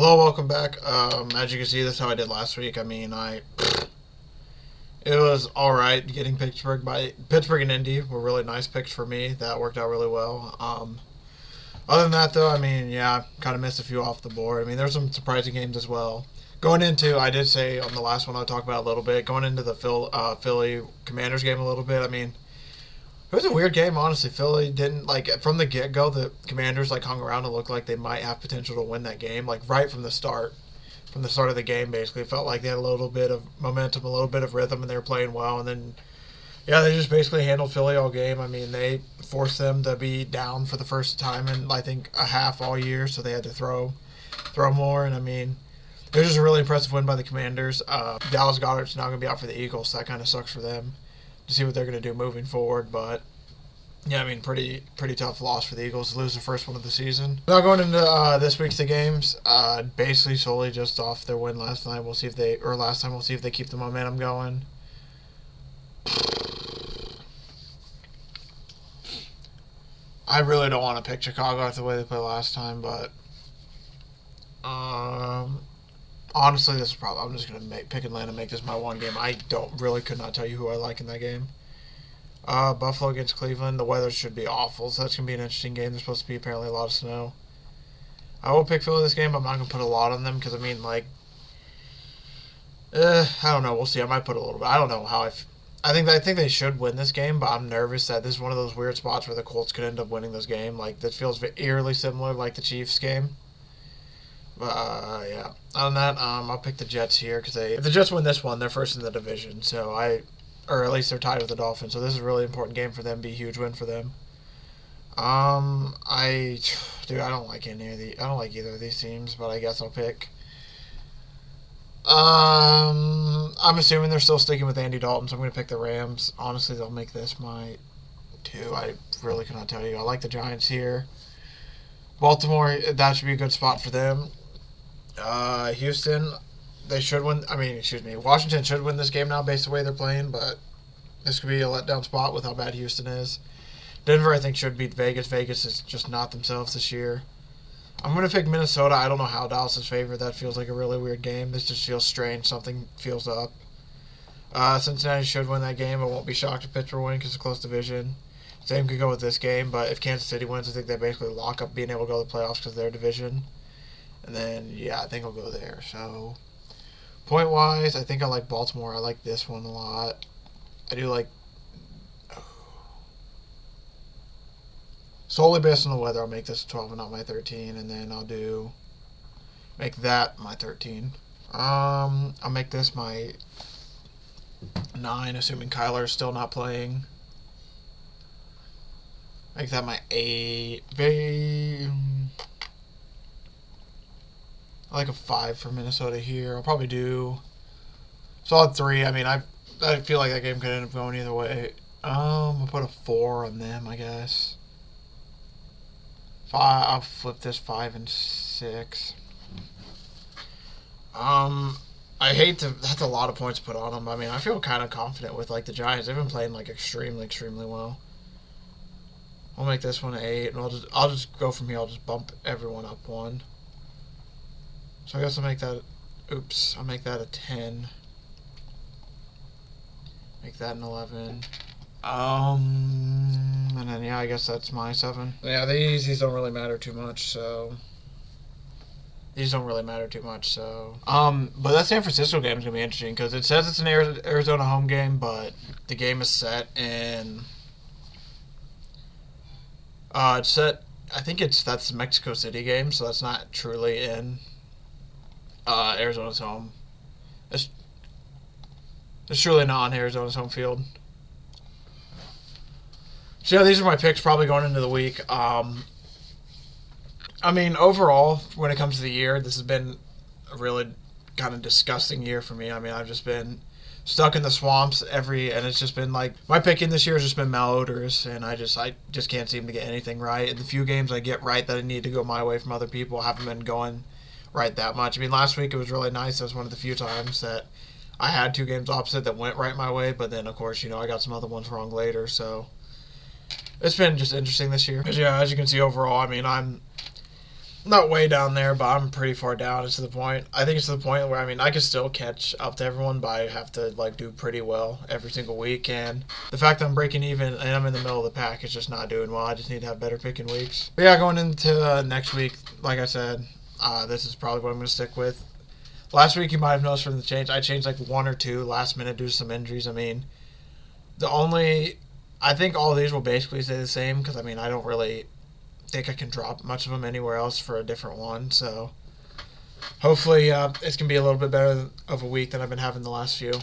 Hello, welcome back. As you can see, this is how I did last week. I mean, it was all right getting Pittsburgh and Indy were really nice picks for me. That worked out really well. Other than that, though, I mean, yeah, kind of missed a few off the board. I mean, there's some surprising games as well. Going into, I did say on the last one I'll talk about a little bit. Going into the Philly Commanders game a little bit. I mean, it was a weird game, honestly. Philly didn't, from the get-go, the Commanders, hung around and looked like they might have potential to win that game, right from the start. From the start of the game, basically. It felt like they had a little bit of momentum, a little bit of rhythm, and they were playing well. And then, yeah, they just basically handled Philly all game. I mean, they forced them to be down for the first time in, I think, a half all year, so they had to throw more. And, I mean, it was just a really impressive win by the Commanders. Dallas Goedert's now going to be out for the Eagles, so that kind of sucks for them to see what they're going to do moving forward. But yeah, I mean, pretty tough loss for the Eagles to lose the first one of the season. Now going into this week's games, basically solely just off their win last time. We'll see if they keep the momentum going. I really don't want to pick Chicago after the way they played last time, but honestly, this is probably I'm just gonna pick Atlanta, make this my one game. I could not tell you who I like in that game. Buffalo against Cleveland. The weather should be awful, so that's going to be an interesting game. There's supposed to be apparently a lot of snow. I will pick Philly this game, but I'm not going to put a lot on them because, I mean, I don't know. We'll see. I might put a little bit. I don't know how I think they should win this game, but I'm nervous that this is one of those weird spots where the Colts could end up winning this game. This feels eerily similar like the Chiefs game. But, yeah. Other than that, I'll pick the Jets here because if the Jets win this one, they're first in the division, or at least they're tied with the Dolphins. So this is a really important game for them. Be a huge win for them. I don't like either of these teams, but I guess I'll pick. I'm assuming they're still sticking with Andy Dalton, so I'm going to pick the Rams. Honestly, they'll make this my 2. I really cannot tell you. I like the Giants here. Baltimore, that should be a good spot for them. Houston, they should win. Washington should win this game now based on the way they're playing, but this could be a letdown spot with how bad Houston is. Denver, I think, should beat Vegas. Vegas is just not themselves this year. I'm going to pick Minnesota. I don't know how Dallas is favored. That feels like a really weird game. This just feels strange. Something feels up. Cincinnati should win that game. I won't be shocked if Pittsburgh win because it's a close division. Same could go with this game, but if Kansas City wins, I think they basically lock up being able to go to the playoffs because of their division. And then, yeah, I think I'll go there. So, point-wise, I think I like Baltimore. I like this one a lot. I do like... Solely based on the weather, I'll make this a 12 and not my 13. And then I'll make that my 13. I'll make this my 9, assuming Kyler's still not playing. Make that my 8. I like a 5 for Minnesota here. I'll probably do solid 3. I mean, I feel like that game could end up going either way. I'll put a 4 on them, I guess. 5. I'll flip this 5 and 6. I hate to. That's a lot of points to put on them. I mean, I feel kind of confident with the Giants. They've been playing extremely well. I'll make this one an 8, and I'll just go from here. I'll just bump everyone up 1. So I guess I'll make that. I'll make that a 10. Make that an 11. And then yeah, I guess that's my 7. Yeah, these don't really matter too much. So. But that San Francisco game is gonna be interesting because it says it's an Arizona home game, but the game is set in. It's set. I think that's Mexico City game, so that's not truly in Arizona's home. It's truly not on Arizona's home field. So yeah, these are my picks probably going into the week. I mean, overall, when it comes to the year, this has been a really kind of disgusting year for me. I mean, I've just been stuck in the swamps and it's just been my picking this year has just been malodorous, and I just can't seem to get anything right. And the few games I get right that I need to go my way from other people haven't been going right that much. I mean, last week it was really nice. It was one of the few times that I had 2 games opposite that went right my way, but then, of course, I got some other ones wrong later, so it's been just interesting this year. But yeah, as you can see overall, I mean, I'm not way down there, but I'm pretty far down. It's to the point. I think it's to the point where I can still catch up to everyone, but I have to like do pretty well every single week. And the fact that I'm breaking even and I'm in the middle of the pack is just not doing well. I just need to have better picking weeks. But yeah, going into next week, like I said, this is probably what I'm going to stick with. Last week you might have noticed from the change, I changed like one or two last minute due to some injuries. I think all of these will basically stay the same because I don't really think I can drop much of them anywhere else for a different one. So hopefully it's going to be a little bit better of a week than I've been having the last few.